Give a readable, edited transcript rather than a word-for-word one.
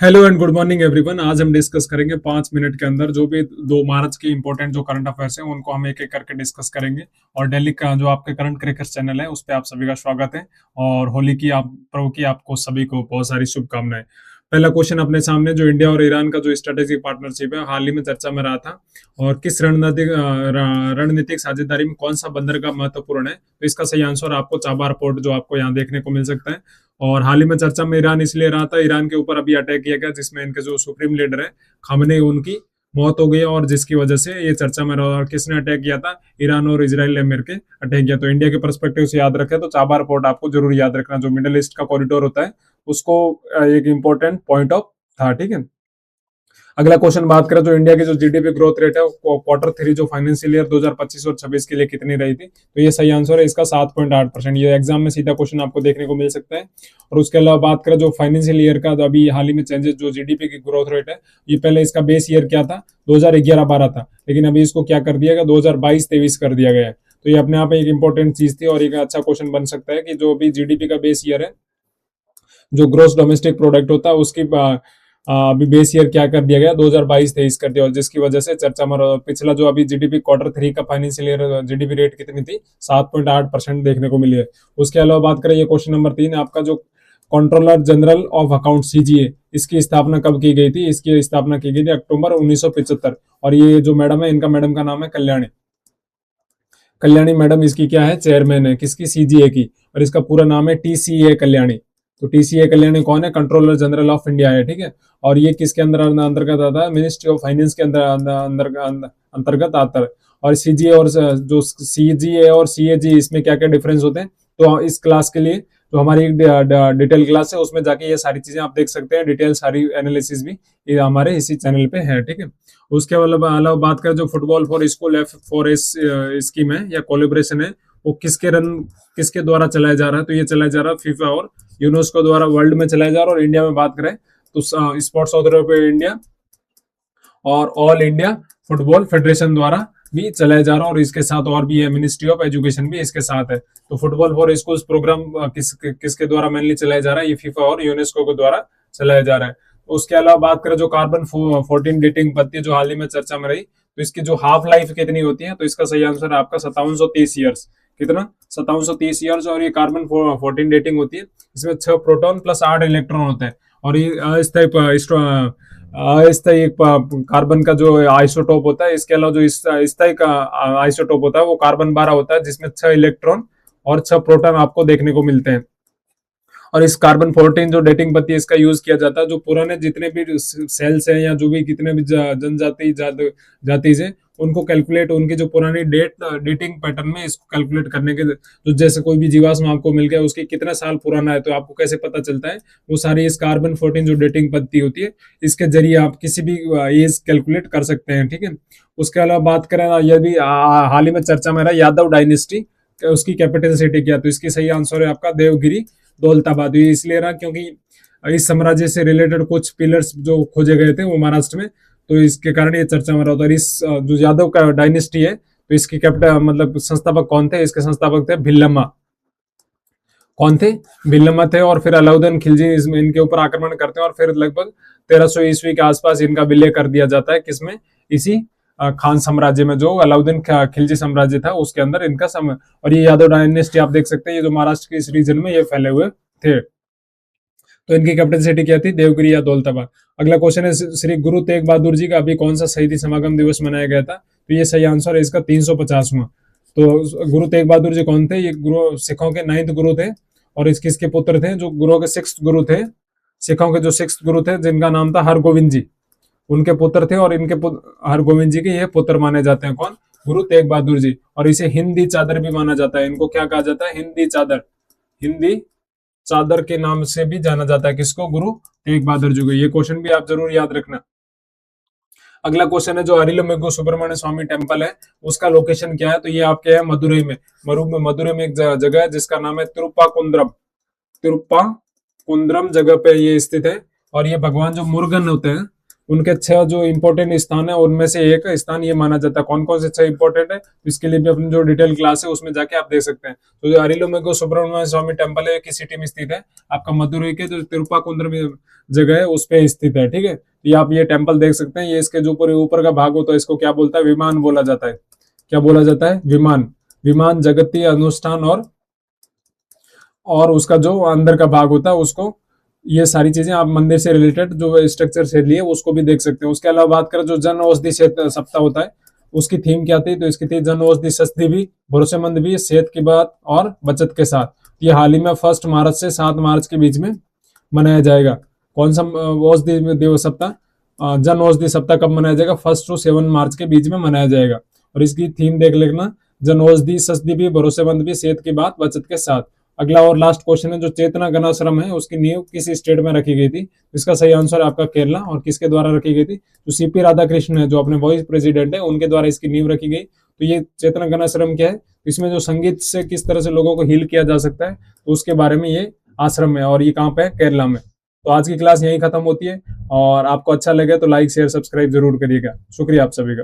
Hello and good morning everyone. आज हम discuss करेंगे 5 मिनट के अंदर जो भी 2 मार्च के इंपॉर्टेंट जो करंट अफेयर्स हैं उनको हम एक एक करके डिस्कस करेंगे। और डेली का जो आपके करंट क्रिकेट चैनल है उस पर आप सभी का स्वागत है। और होली की आप प्रभु की आपको सभी को बहुत सारी शुभकामनाएं। पहला क्वेश्चन अपने सामने, जो इंडिया और ईरान का जो स्ट्रेटेजिक पार्टनरशिप है हाल ही में चर्चा में रहा था, और किस रणनीतिक साझेदारी में कौन सा बंदरगाह महत्वपूर्ण है, तो इसका सही आंसर आपको चाबार पोर्ट जो आपको यहाँ देखने को मिल सकता है। और हाल ही में चर्चा में ईरान इसलिए रहा था, ईरान के ऊपर अभी अटैक किया गया जिसमें इनके जो सुप्रीम लीडर है खामनेई, उनकी मौत हो गई, और जिसकी वजह से ये चर्चा में रहा। और किसने अटैक किया था? ईरान और इजराइल ने मिलकर अटैक किया। तो इंडिया के परस्पेक्टिव से याद रखें तो चाबार पोर्ट आपको जरूर याद रखना, जो मिडिल ईस्ट का कॉरिडोर होता है उसको एक इंपॉर्टेंट पॉइंट ऑफ था। ठीक है। अगला क्वेश्चन बात करें जो इंडिया की जो जीडीपी ग्रोथ रेट है वो क्वार्टर 3 जो फाइनेंशियल ईयर 2025 और 26 के लिए कितनी रही थी, तो ये सही आंसर है इसका 7.8%। ये एग्जाम में सीधा क्वेश्चन आपको देखने को मिल सकता है। और उसके अलावा बात करें जो फाइनेंशियल ईयर का अभी हाल ही में चेंजेस, जो जीडीपी की ग्रोथ रेट है, ये पहले इसका बेस ईयर क्या था? 2011-12 था, लेकिन अभी इसको क्या कर दिया गया? 2022-23 कर दिया गया है। तो ये अपने आप में एक इंपॉर्टेंट चीज थी और एक अच्छा क्वेश्चन बन सकता है कि जो भी जीडीपी का बेस ईयर है, जो ग्रोस डोमेस्टिक प्रोडक्ट होता है, उसकी अभी बेस ईयर क्या कर दिया गया? 2022-23 कर दिया, और जिसकी वजह से चर्चा में पिछला जो अभी जीडीपी क्वार्टर 3 का फाइनेंशियल ईयर जीडीपी रेट कितनी थी? 7.8% देखने को मिली है। उसके अलावा बात करें, ये क्वेश्चन नंबर 3 आपका, जो controller general of account CGA, इसकी स्थापना कब की गई थी? इसकी स्थापना की गई थी अक्टूबर 1975। और ये जो मैडम है, इनका मैडम का नाम है कल्याणी। कल्याणी मैडम इसकी क्या है? चेयरमैन है किसकी? सीजीए की। और इसका पूरा नाम है टीसीए कल्याणी। तो टीसीए कल्याणी कौन है? कंट्रोलर जनरल ऑफ इंडिया है। ठीक है। और ये किसके अंदर अंतर्गत आता है? मिनिस्ट्री ऑफ फाइनेंस के अंतर्गत आता है। और सीजीए और जो सीजीए और सीएजी, इसमें क्या क्या डिफरेंस होते हैं, तो इस क्लास के लिए जो हमारी डिटेल क्लास है उसमें जाके ये सारी चीजें आप देख सकते हैं। डिटेल सारी एनालिसिस भी ये हमारे इसी चैनल पे है। ठीक है। उसके अलावा बात करें जो football for school F4S scheme है या कोलेब्रेशन है, वो किसके द्वारा चलाया जा रहा है? तो ये चलाया जा रहा है फीफा और यूनेस्को द्वारा वर्ल्ड में चलाया जा रहा है। और इंडिया में बात करें तो स्पोर्ट्स अथॉरिटी ऑफ इंडिया और ऑल इंडिया फुटबॉल फेडरेशन द्वारा भी चलाया जा रहा है। और इसके साथ और भी है, मिनिस्ट्री ऑफ एजुकेशन भी इसके साथ है। तो फुटबॉल फॉर स्कूल्स प्रोग्राम किसके द्वारा मेनली चलाया जा रहा है? ये फीफा और यूनेस्को के द्वारा चलाया जा रहा है। उसके अलावा बात करें जो कार्बन 14 डेटिंग पत्ती जो हाल ही में चर्चा में रही, तो इसकी जो हाफ लाइफ कितनी होती है, तो इसका सही आंसर है आपका 5730 ईयर्स। कितना? 5730 ईयर्स। और ये कार्बन 14 डेटिंग होती है, इसमें 6 प्रोटॉन प्लस 8 इलेक्ट्रॉन होते हैं। और ये अस्थायी कार्बन का जो आइसोटोप होता है, इसके अलावा जो स्थायी का आइसोटोप होता है वो कार्बन 12 होता है, जिसमें 6 इलेक्ट्रॉन और 6 प्रोटॉन आपको देखने को मिलते हैं। और इस कार्बन 14 जो डेटिंग पत्ती, इसका यूज किया जाता है जो पुराने जितने भी सेल्स हैं या जो भी कितने भी जनजाति जाति से, उनको कैलकुलेट, उनकी जो पुरानी डेटिंग पैटर्न में इसको कैलकुलेट करने के, जो जैसे कोई भी जीवाश्म आपको मिल गया उसकी कितने साल पुराना है, तो आपको कैसे पता चलता है? वो सारी इस कार्बन 14 जो डेटिंग पत्ती होती है, इसके जरिए आप किसी भी एज कैलकुलेट कर सकते हैं। ठीक है। उसके अलावा बात करें, यह भी हाल ही में चर्चा में रहा, यादव डायनेस्टी, उसकी कैपिटल सिटी क्या? तो इसकी सही आंसर है आपका देवगिरी दौलताबाद। ये इसलिए रहा क्योंकि इस साम्राज्य से रिलेटेड कुछ पिलर्स जो खोजे गए थे वो महाराष्ट्र में, तो इसके कारण ये चर्चा में रहा था। और इस जो यादव का डायनेस्टी है, तो इसकी कैपिटल मतलब संस्थापक कौन थे? इसके संस्थापक थे भिल्लम्मा। कौन थे? भिल्लम्मा थे। और फिर अलाउद्दीन खिलजी इसमें इनके ऊपर आक्रमण करते हैं, और फिर लगभग 1300 ईस्वी के आसपास इनका विलय कर दिया जाता है। किसमें? इसी खान साम्राज्य में, जो अलाउद्दीन खिलजी साम्राज्य था उसके अंदर इनका समय। और ये यादव डायनेस्टी आप देख सकते हैं, ये जो महाराष्ट्र के इस रीजन में ये फैले हुए थे। तो इनकी कैपिटल सिटी क्या थी? देवगिरी या दौलताबाद। अगला क्वेश्चन है, श्री गुरु तेग बहादुर जी का अभी कौन सा शहीदी समागम दिवस मनाया गया था? तो ये सही आंसर है इसका 350वां। तो गुरु तेग बहादुर जी कौन थे? ये गुरु सिखों के 9th गुरु थे। और किसके पुत्र थे? जो गुरु के 6th गुरु थे, सिखों के जो 6th गुरु थे, जिनका नाम था हरगोविंद जी, उनके पुत्र थे। और इनके हरगोविंद जी के ये पुत्र माने जाते हैं। कौन? गुरु तेग बहादुर जी। और इसे हिंदी चादर भी माना जाता है। इनको क्या कहा जाता है? हिंदी चादर। हिंदी चादर के नाम से भी जाना जाता है किसको? गुरु तेग बहादुर जी को। ये क्वेश्चन भी आप जरूर याद रखना। अगला क्वेश्चन है, जो अरिलमेगु सुब्रमण्य स्वामी टेम्पल है उसका लोकेशन क्या है? तो ये आपके है मदुरई में। मदुरई में एक जगह है जिसका नाम है तिरुप्पाकुंद्रम। तिरुप्पाकुंद्रम जगह पे ये स्थित है। और ये भगवान जो मुरुगन होते हैं, उनके 6 जो इंपॉर्टेंट स्थान है उनमें से एक स्थान ये माना जाता है। कौन कौन से 6 इंपॉर्टेंट है इसके लिए भी अपनी जो डिटेल क्लास है उसमें जाके आप देख सकते हैं। तो जो अरिलुमेगो सुब्रमण्य स्वामी टेम्पल है किस सिटी में स्थित है, आपका मदुरई के जो तिरुपाकुंद्र में जगह है उस पे स्थित है। ठीक है, ये आप ये टेम्पल देख सकते हैं। ये इसके जो ऊपर का भाग होता है इसको क्या बोलता है, विमान बोला जाता है। क्या बोला जाता है, विमान। विमान जगतीय अनुष्ठान और उसका जो अंदर का भाग होता है उसको, ये सारी चीजें आप मंदिर से रिलेटेड जो स्ट्रक्चर से लिए उसको भी देख सकते हैं। उसके अलावा बात करें जो जन औषधि सप्ताह होता है उसकी थीम क्या थी, तो इसकी थी जन औषधि सस्ती भी, भरोसेमंद भी, सेहत की बात और बचत के साथ। ये हाल ही में 1 मार्च से 7 मार्च के बीच में मनाया जाएगा। कौन सा औषधि दिवस सप्ताह, जन औषधि सप्ताह कब मनाया जाएगा, 1 से 7 मार्च के बीच में मनाया जाएगा। और इसकी थीम देख लेना, जन औषधि सस्ती भी, भरोसेमंद भी, सेहत की बात, बचत के साथ। अगला और लास्ट क्वेश्चन है, जो चेतना गणाश्रम है उसकी नींव किस स्टेट में रखी गई थी। इसका सही आंसर आपका केरला। और किसके द्वारा रखी गई थी, जो सीपी राधाकृष्णन है जो अपने वाइस प्रेसिडेंट है उनके द्वारा इसकी नींव रखी गई। तो ये चेतना गणाश्रम क्या है, इसमें जो संगीत से किस तरह से लोगों को हील किया जा सकता है तो उसके बारे में ये आश्रम है। और ये कहाँ पे है, केरला में। तो आज की क्लास यही खत्म होती है। और आपको अच्छा लगे तो लाइक शेयर सब्सक्राइब जरूर करिएगा। शुक्रिया आप सभी का।